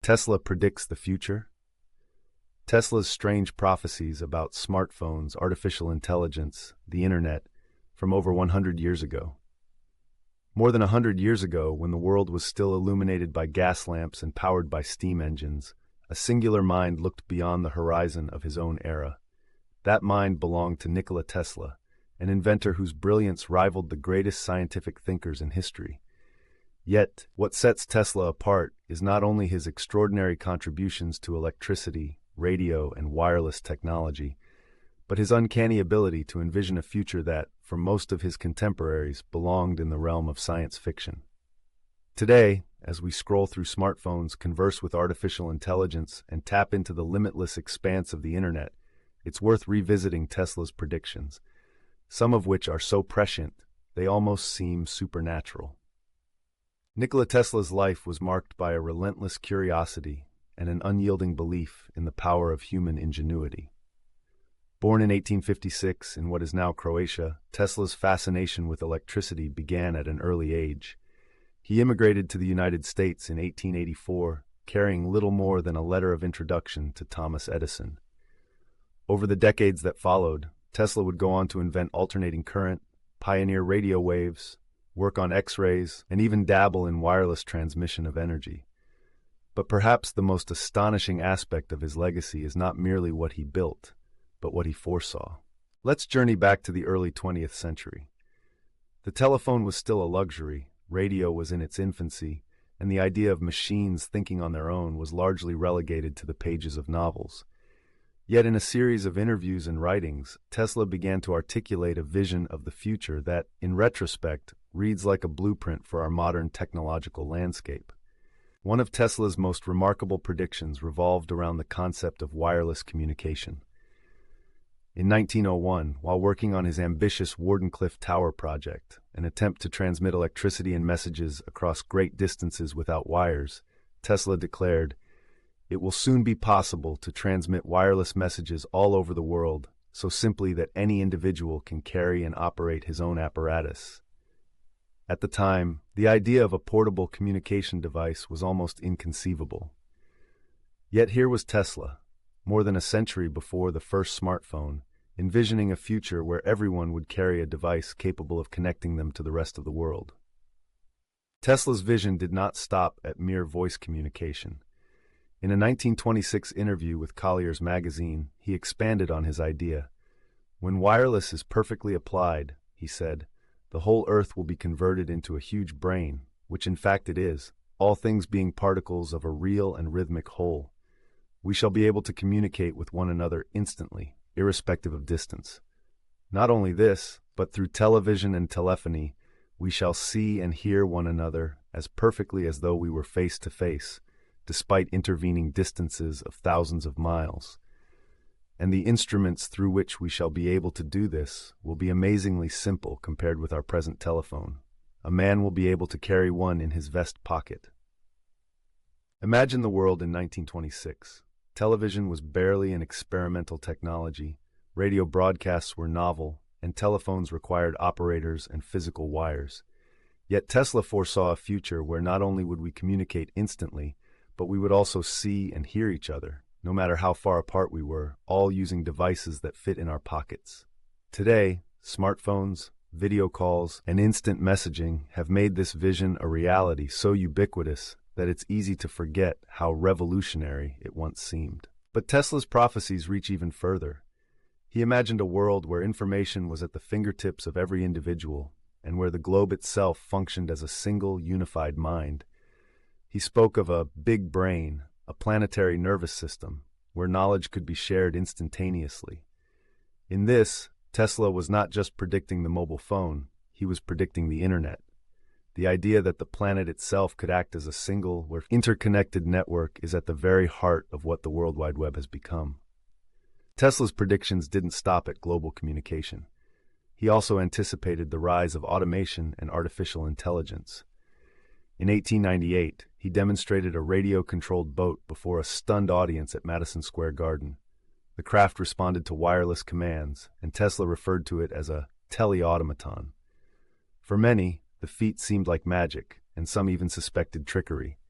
Tesla predicts the future. Tesla's strange prophecies about smartphones, artificial intelligence, the internet, from over 100 years ago. More than 100 years ago, when the world was still illuminated by gas lamps and powered by steam engines, a singular mind looked beyond the horizon of his own era. That mind belonged to Nikola Tesla, an inventor whose brilliance rivaled the greatest scientific thinkers in history. Yet, what sets Tesla apart is not only his extraordinary contributions to electricity, radio, and wireless technology, but his uncanny ability to envision a future that, for most of his contemporaries, belonged in the realm of science fiction. Today, as we scroll through smartphones, converse with artificial intelligence, and tap into the limitless expanse of the internet, it's worth revisiting Tesla's predictions, some of which are so prescient they almost seem supernatural. Nikola Tesla's life was marked by a relentless curiosity and an unyielding belief in the power of human ingenuity. Born in 1856 in what is now Croatia, Tesla's fascination with electricity began at an early age. He immigrated to the United States in 1884, carrying little more than a letter of introduction to Thomas Edison. Over the decades that followed, Tesla would go on to invent alternating current, pioneer radio waves, work on X-rays, and even dabble in wireless transmission of energy. But perhaps the most astonishing aspect of his legacy is not merely what he built, but what he foresaw. Let's journey back to the early 20th century. The telephone was still a luxury, radio was in its infancy, and the idea of machines thinking on their own was largely relegated to the pages of novels. Yet in a series of interviews and writings, Tesla began to articulate a vision of the future that, in retrospect, reads like a blueprint for our modern technological landscape. One of Tesla's most remarkable predictions revolved around the concept of wireless communication. In 1901, while working on his ambitious Wardenclyffe Tower project, an attempt to transmit electricity and messages across great distances without wires, Tesla declared, "It will soon be possible to transmit wireless messages all over the world, so simply that any individual can carry and operate his own apparatus." At the time, the idea of a portable communication device was almost inconceivable. Yet here was Tesla, more than a century before the first smartphone, envisioning a future where everyone would carry a device capable of connecting them to the rest of the world. Tesla's vision did not stop at mere voice communication. In a 1926 interview with Collier's magazine, he expanded on his idea. "When wireless is perfectly applied," he said, "the whole Earth will be converted into a huge brain, which in fact it is, all things being particles of a real and rhythmic whole. We shall be able to communicate with one another instantly, irrespective of distance. Not only this, but through television and telephony, we shall see and hear one another as perfectly as though we were face to face, despite intervening distances of thousands of miles. And the instruments through which we shall be able to do this will be amazingly simple compared with our present telephone. A man will be able to carry one in his vest pocket." Imagine the world in 1926. Television was barely an experimental technology, radio broadcasts were novel, and telephones required operators and physical wires. Yet Tesla foresaw a future where not only would we communicate instantly, but we would also see and hear each other, no matter how far apart we were, all using devices that fit in our pockets. Today, smartphones, video calls, and instant messaging have made this vision a reality so ubiquitous that it's easy to forget how revolutionary it once seemed. But Tesla's prophecies reach even further. He imagined a world where information was at the fingertips of every individual, and where the globe itself functioned as a single, unified mind. He spoke of a big brain, a planetary nervous system, where knowledge could be shared instantaneously. In this, Tesla was not just predicting the mobile phone, he was predicting the internet. The idea that the planet itself could act as a single, interconnected network is at the very heart of what the World Wide Web has become. Tesla's predictions didn't stop at global communication. He also anticipated the rise of automation and artificial intelligence. In 1898, he demonstrated a radio-controlled boat before a stunned audience at Madison Square Garden. The craft responded to wireless commands, and Tesla referred to it as a teleautomaton. For many, the feat seemed like magic, and some even suspected trickery.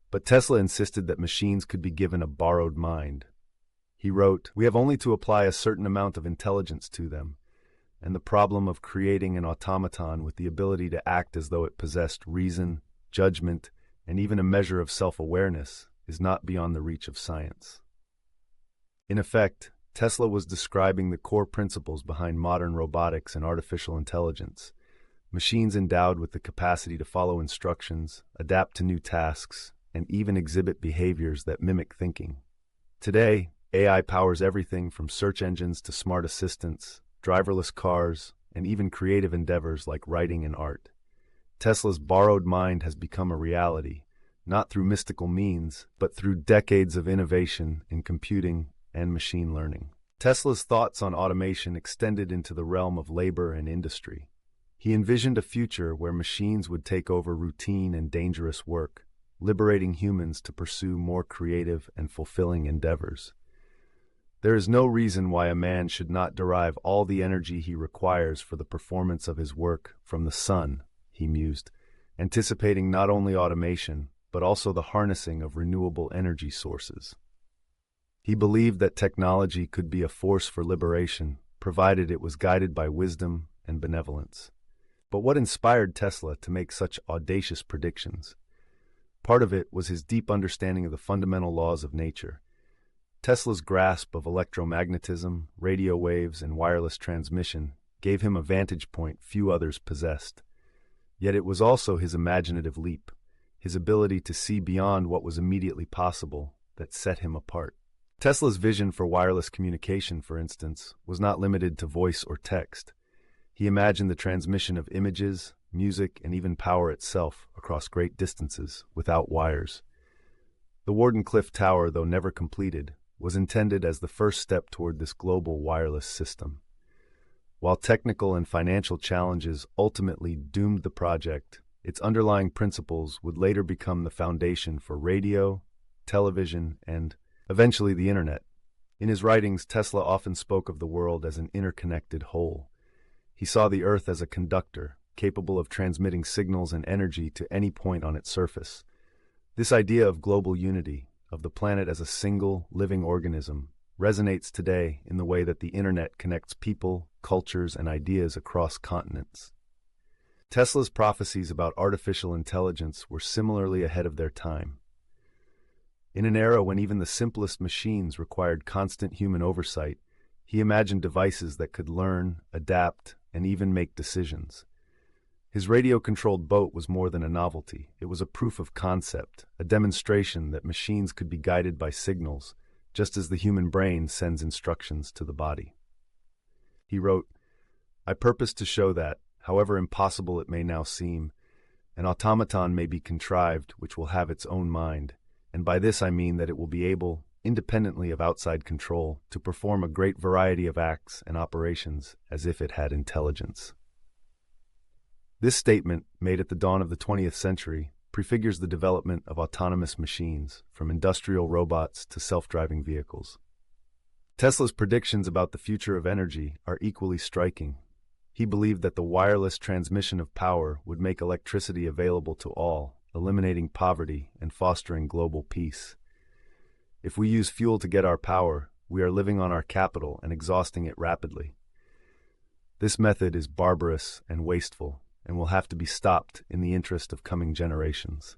But Tesla insisted that machines could be given a borrowed mind. He wrote, "We have only to apply a certain amount of intelligence to them, and the problem of creating an automaton with the ability to act as though it possessed reason, judgment, and even a measure of self-awareness is not beyond the reach of science." In effect, Tesla was describing the core principles behind modern robotics and artificial intelligence, machines endowed with the capacity to follow instructions, adapt to new tasks, and even exhibit behaviors that mimic thinking. Today, AI powers everything from search engines to smart assistants, driverless cars, and even creative endeavors like writing and art. Tesla's borrowed mind has become a reality, not through mystical means, but through decades of innovation in computing and machine learning. Tesla's thoughts on automation extended into the realm of labor and industry. He envisioned a future where machines would take over routine and dangerous work, liberating humans to pursue more creative and fulfilling endeavors. There is no reason why a man should not derive all the energy he requires for the performance of his work from the sun, he mused, anticipating not only automation, but also the harnessing of renewable energy sources. He believed that technology could be a force for liberation, provided it was guided by wisdom and benevolence. But what inspired Tesla to make such audacious predictions? Part of it was his deep understanding of the fundamental laws of nature. Tesla's grasp of electromagnetism, radio waves, and wireless transmission gave him a vantage point few others possessed. Yet it was also his imaginative leap, his ability to see beyond what was immediately possible, that set him apart. Tesla's vision for wireless communication, for instance, was not limited to voice or text. He imagined the transmission of images, music, and even power itself across great distances without wires. The Wardenclyffe Tower, though never completed, was intended as the first step toward this global wireless system. While technical and financial challenges ultimately doomed the project, its underlying principles would later become the foundation for radio, television, and, eventually, the Internet. In his writings, Tesla often spoke of the world as an interconnected whole. He saw the Earth as a conductor, capable of transmitting signals and energy to any point on its surface. This idea of global unity, of the planet as a single, living organism, resonates today in the way that the Internet connects people, cultures, and ideas across continents. Tesla's prophecies about artificial intelligence were similarly ahead of their time. In an era when even the simplest machines required constant human oversight, he imagined devices that could learn, adapt, and even make decisions. His radio-controlled boat was more than a novelty. It was a proof of concept, a demonstration that machines could be guided by signals, just as the human brain sends instructions to the body. He wrote, "I purpose to show that, however impossible it may now seem, an automaton may be contrived which will have its own mind, and by this I mean that it will be able, independently of outside control, to perform a great variety of acts and operations as if it had intelligence." This statement, made at the dawn of the 20th century, prefigures the development of autonomous machines, from industrial robots to self-driving vehicles. Tesla's predictions about the future of energy are equally striking. He believed that the wireless transmission of power would make electricity available to all, eliminating poverty and fostering global peace. If we use fuel to get our power, we are living on our capital and exhausting it rapidly. This method is barbarous and wasteful, and will have to be stopped in the interest of coming generations.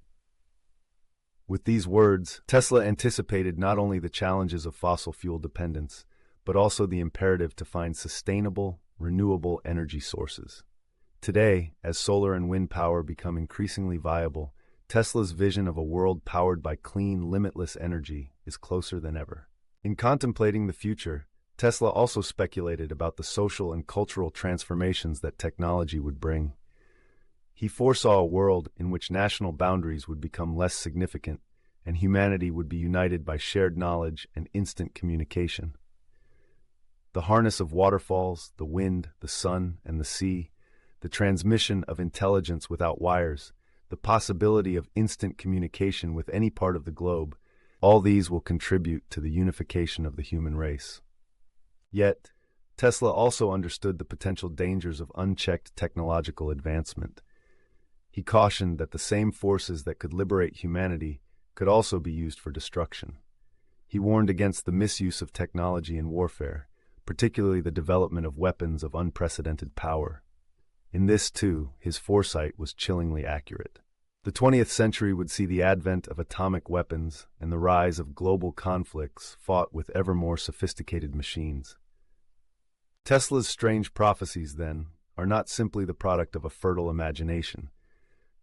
With these words, Tesla anticipated not only the challenges of fossil fuel dependence, but also the imperative to find sustainable, renewable energy sources. Today, as solar and wind power become increasingly viable, Tesla's vision of a world powered by clean, limitless energy is closer than ever. In contemplating the future, Tesla also speculated about the social and cultural transformations that technology would bring. He foresaw a world in which national boundaries would become less significant and humanity would be united by shared knowledge and instant communication. The harness of waterfalls, the wind, the sun, and the sea, the transmission of intelligence without wires, the possibility of instant communication with any part of the globe, all these will contribute to the unification of the human race. Yet, Tesla also understood the potential dangers of unchecked technological advancement. He cautioned that the same forces that could liberate humanity could also be used for destruction. He warned against the misuse of technology in warfare, particularly the development of weapons of unprecedented power. In this, too, his foresight was chillingly accurate. The 20th century would see the advent of atomic weapons and the rise of global conflicts fought with ever more sophisticated machines. Tesla's strange prophecies, then, are not simply the product of a fertile imagination.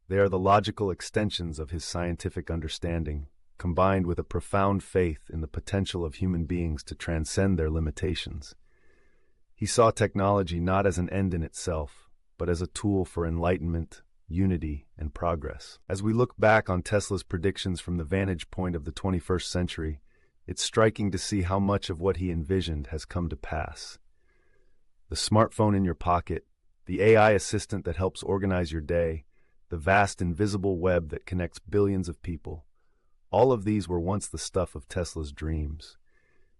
They are the logical extensions of his scientific understanding, combined with a profound faith in the potential of human beings to transcend their limitations. He saw technology not as an end in itself, but as a tool for enlightenment, unity, and progress. As we look back on Tesla's predictions from the vantage point of the 21st century, it's striking to see how much of what he envisioned has come to pass. The smartphone in your pocket, the AI assistant that helps organize your day, the vast invisible web that connects billions of people, all of these were once the stuff of Tesla's dreams.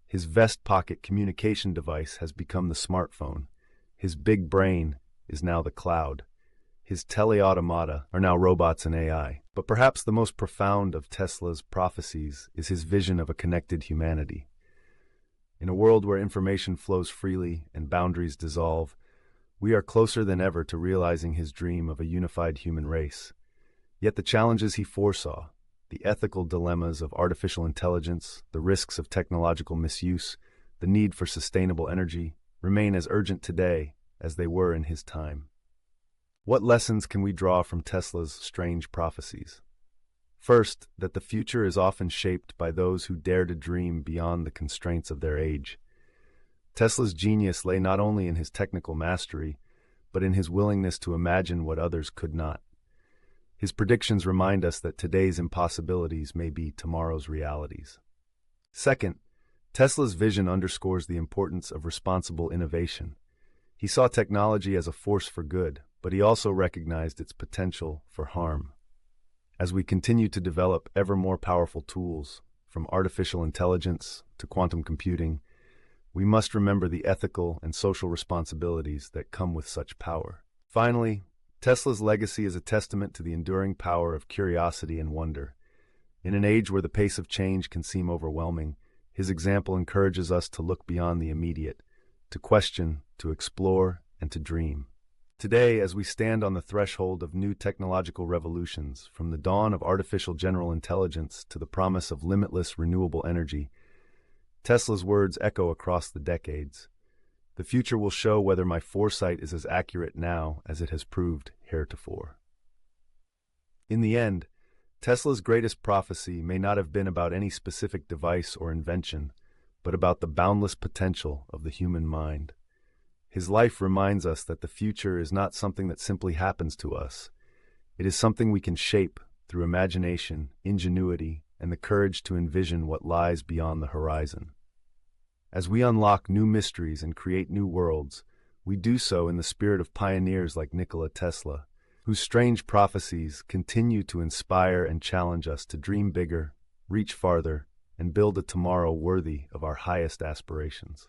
His vest pocket communication device has become the smartphone. His big brain is now the cloud. His teleautomata are now robots and AI. But perhaps the most profound of Tesla's prophecies is his vision of a connected humanity. In a world where information flows freely and boundaries dissolve, we are closer than ever to realizing his dream of a unified human race. Yet the challenges he foresaw, the ethical dilemmas of artificial intelligence, the risks of technological misuse, the need for sustainable energy, remain as urgent today as they were in his time. What lessons can we draw from Tesla's strange prophecies? First, that the future is often shaped by those who dare to dream beyond the constraints of their age. Tesla's genius lay not only in his technical mastery, but in his willingness to imagine what others could not. His predictions remind us that today's impossibilities may be tomorrow's realities. Second, Tesla's vision underscores the importance of responsible innovation. He saw technology as a force for good, but he also recognized its potential for harm. As we continue to develop ever more powerful tools, from artificial intelligence to quantum computing, we must remember the ethical and social responsibilities that come with such power. Finally, Tesla's legacy is a testament to the enduring power of curiosity and wonder. In an age where the pace of change can seem overwhelming, his example encourages us to look beyond the immediate, to question, to explore, and to dream. Today, as we stand on the threshold of new technological revolutions, from the dawn of artificial general intelligence to the promise of limitless renewable energy, Tesla's words echo across the decades. The future will show whether my foresight is as accurate now as it has proved heretofore. In the end, Tesla's greatest prophecy may not have been about any specific device or invention, but about the boundless potential of the human mind. His life reminds us that the future is not something that simply happens to us. It is something we can shape through imagination, ingenuity, and the courage to envision what lies beyond the horizon. As we unlock new mysteries and create new worlds, we do so in the spirit of pioneers like Nikola Tesla, whose strange prophecies continue to inspire and challenge us to dream bigger, reach farther, and build a tomorrow worthy of our highest aspirations.